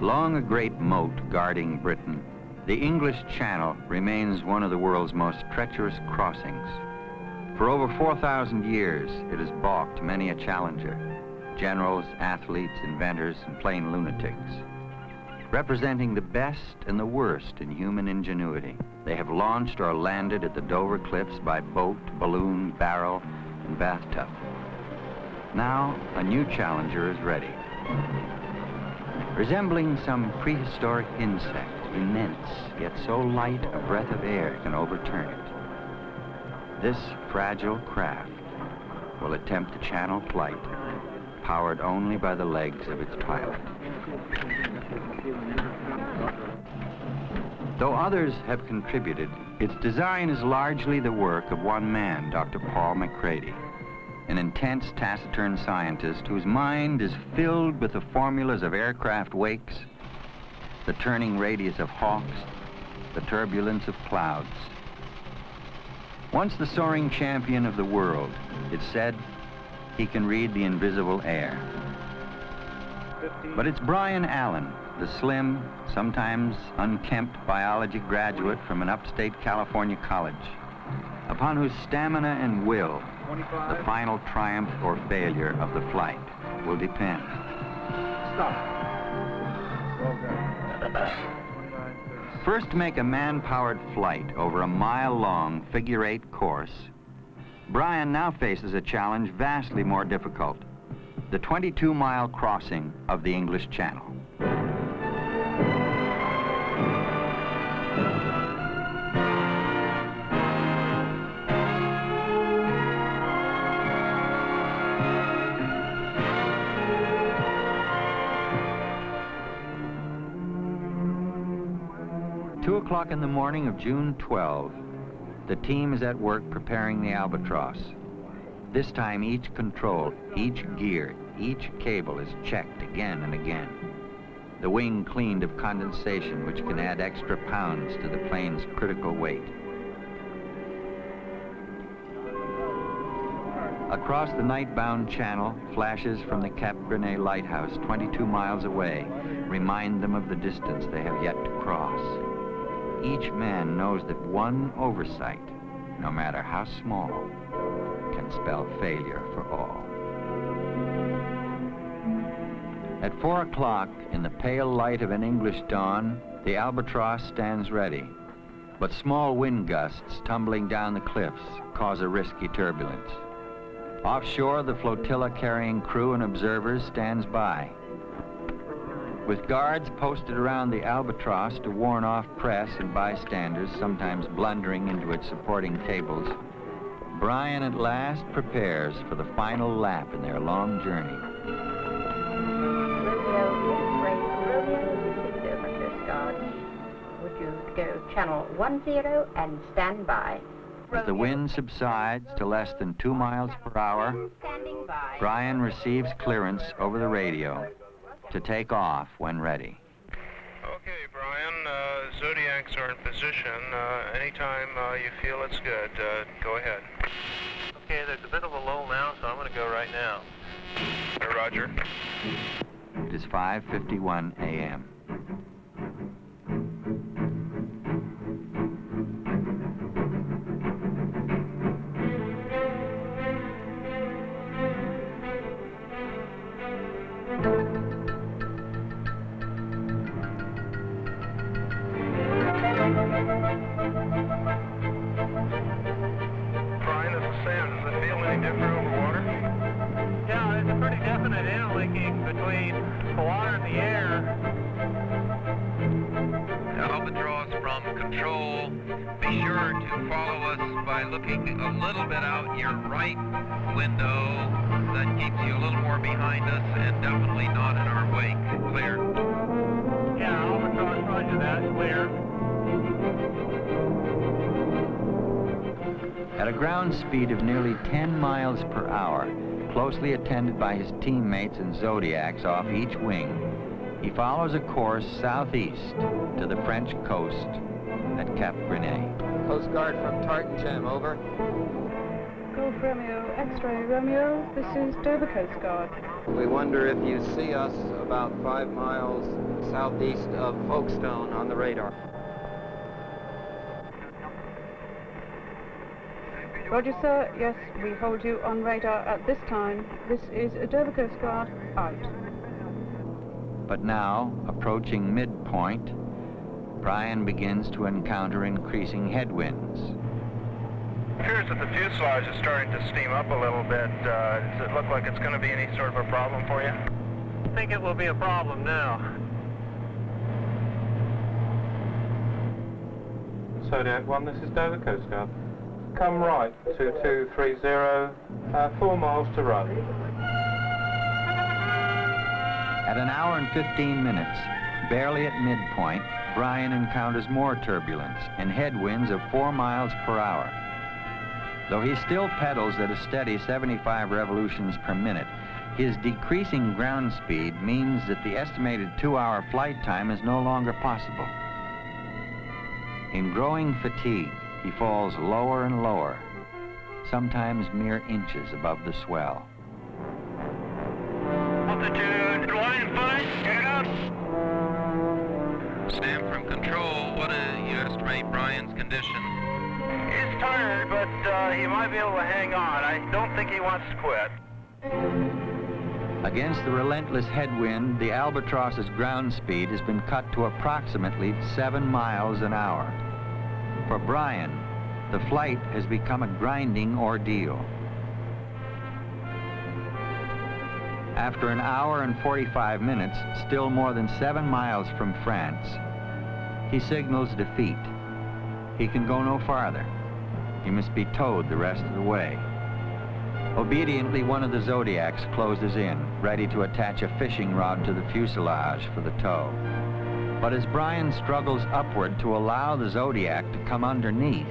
Long a great moat guarding Britain, the English Channel remains one of the world's most treacherous crossings. For over 4,000 years, it has balked many a challenger, generals, athletes, inventors, and plain lunatics. Representing the best and the worst in human ingenuity, they have launched or landed at the Dover Cliffs by boat, balloon, barrel, and bathtub. Now, a new challenger is ready. Resembling some prehistoric insect, immense, yet so light a breath of air can overturn it. This fragile craft will attempt the Channel flight, powered only by the legs of its pilot. Though others have contributed, its design is largely the work of one man, Dr. Paul McCready, an intense, taciturn scientist whose mind is filled with the formulas of aircraft wakes, the turning radius of hawks, the turbulence of clouds. Once the soaring champion of the world, it's said he can read the invisible air. But it's Brian Allen, the slim, sometimes unkempt biology graduate from an upstate California college, upon whose stamina and will the final triumph or failure of the flight will depend. Stop. First to make a man-powered flight over a mile-long figure-8 course, Brian now faces a challenge vastly more difficult, the 22-mile crossing of the English Channel. 2 o'clock in the morning of June 12, the team is at work preparing the Albatross. This time each control, each gear, each cable is checked again and again. The wing cleaned of condensation, which can add extra pounds to the plane's critical weight. Across the night-bound channel, flashes from the Cap Grenet lighthouse 22 miles away remind them of the distance they have yet to cross. Each man knows that one oversight, no matter how small, can spell failure for all. At 4 o'clock, in the pale light of an English dawn, the Albatross stands ready. But small wind gusts tumbling down the cliffs cause a risky turbulence. Offshore, the flotilla carrying crew and observers stands by. With guards posted around the Albatross to warn off press and bystanders, sometimes blundering into its supporting cables, Brian at last prepares for the final lap in their long journey. Would you go channel 10 and stand by? As the wind subsides to less than 2 miles per hour, Brian receives clearance over the radio to take off when ready. Okay, Brian, Zodiacs are in position. Anytime you feel it's good, go ahead. Okay, there's a bit of a lull now, so I'm going to go right now. Roger. It is 5:51 a.m. Brian, this is Sam. Does it feel any different over water? Yeah, there's a pretty definite interlinking between the water and the air. Albatross from control, be sure to follow us by looking a little bit out your right window. That keeps you a little more behind us and definitely not in our wake. Clear. Yeah, Albatross, roger that, clear. At a ground speed of nearly 10 miles per hour, closely attended by his teammates and Zodiacs off each wing, he follows a course southeast to the French coast at Cap Grenet. Coast Guard from Tartantam, over. Golf Romeo, X-ray Romeo, this is Dover Coast Guard. We wonder if you see us about 5 miles southeast of Folkestone on the radar. Roger, sir. Yes, we hold you on radar at this time. This is Dover Coast Guard, out. But now, approaching midpoint, Brian begins to encounter increasing headwinds. It appears that the fuselage is starting to steam up a little bit. Does it look like it's going to be any sort of a problem for you? I think it will be a problem now. Zodiac 1, this is Dover Coast Guard. Come right, 2230, 4 miles to run. At an hour and 15 minutes, barely at midpoint, Brian encounters more turbulence and headwinds of 4 miles per hour. Though he still pedals at a steady 75 revolutions per minute, his decreasing ground speed means that the estimated 2-hour flight time is no longer possible. In growing fatigue, he falls lower and lower, sometimes mere inches above the swell. Altitude, line 5, get up. Sam from control, what do you estimate Brian's condition? He's tired, but he might be able to hang on. I don't think he wants to quit. Against the relentless headwind, the Albatross's ground speed has been cut to approximately 7 miles an hour. For Brian, the flight has become a grinding ordeal. After an hour and 45 minutes, still more than 7 miles from France, he signals defeat. He can go no farther. He must be towed the rest of the way. Obediently, one of the Zodiacs closes in, ready to attach a fishing rod to the fuselage for the tow. But as Brian struggles upward to allow the Zodiac to come underneath,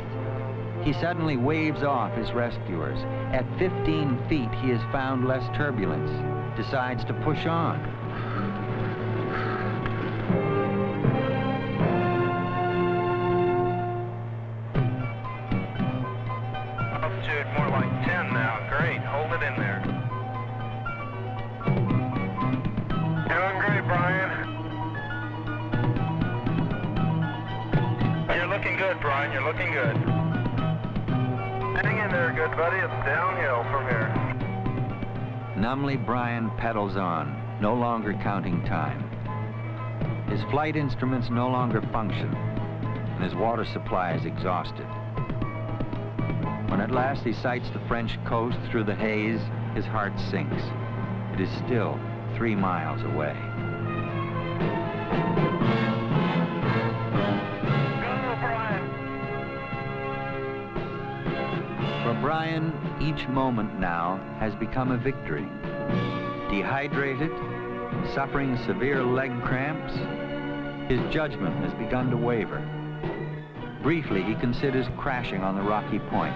he suddenly waves off his rescuers. At 15 feet, he has found less turbulence, decides to push on. Altitude more like 10 now. Great. Hold it in there. Doing great, Brian. You're looking good, Brian. You're looking good. Hang in there, good buddy. It's downhill from here. Numbly, Brian pedals on, no longer counting time. His flight instruments no longer function, and his water supply is exhausted. When at last he sights the French coast through the haze, his heart sinks. It is still 3 miles away. For Brian, each moment now has become a victory. Dehydrated, suffering severe leg cramps, his judgment has begun to waver. Briefly, he considers crashing on the rocky point.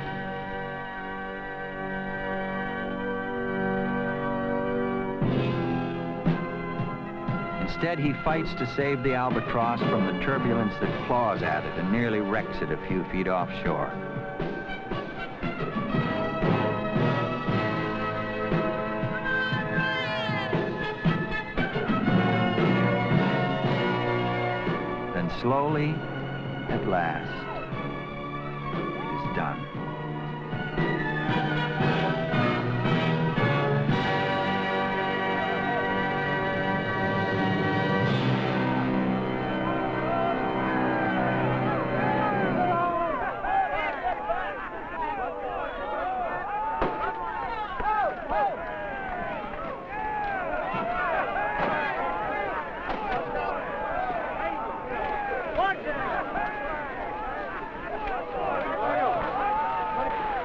Instead, he fights to save the Albatross from the turbulence that claws at it and nearly wrecks it a few feet offshore. Slowly, at last, it is done.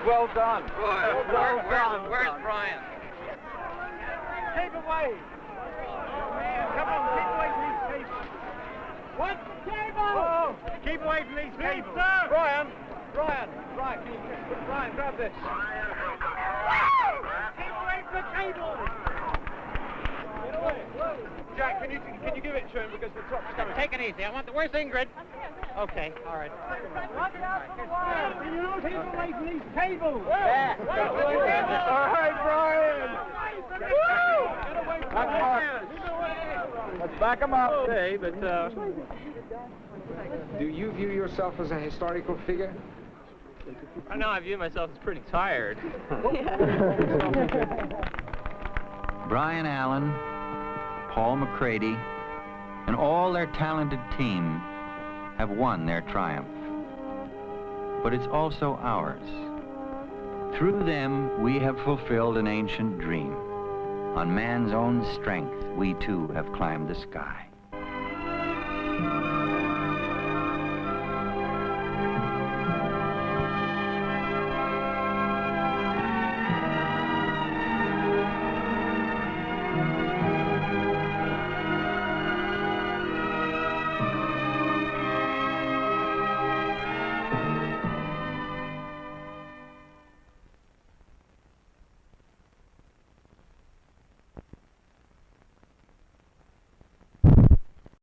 Well done. Where's Brian? Keep away. Come on, keep away from these people. What? Cable! Keep away from these people. Sir. Brian, Brian, grab this. Keep away from the cable. Get away. Jack, can you give it to him because the top's coming? Take it easy. I want the where's Ingrid? Okay, all right. Keep away from these cables. Yeah. All right, Brian. Let's back him up. Okay, but Do you view yourself as a historical figure? Right now I view myself as pretty tired. Brian Allen, Paul McCready, and all their talented team have won their triumph. But it's also ours. Through them, we have fulfilled an ancient dream. On man's own strength, we too have climbed the sky.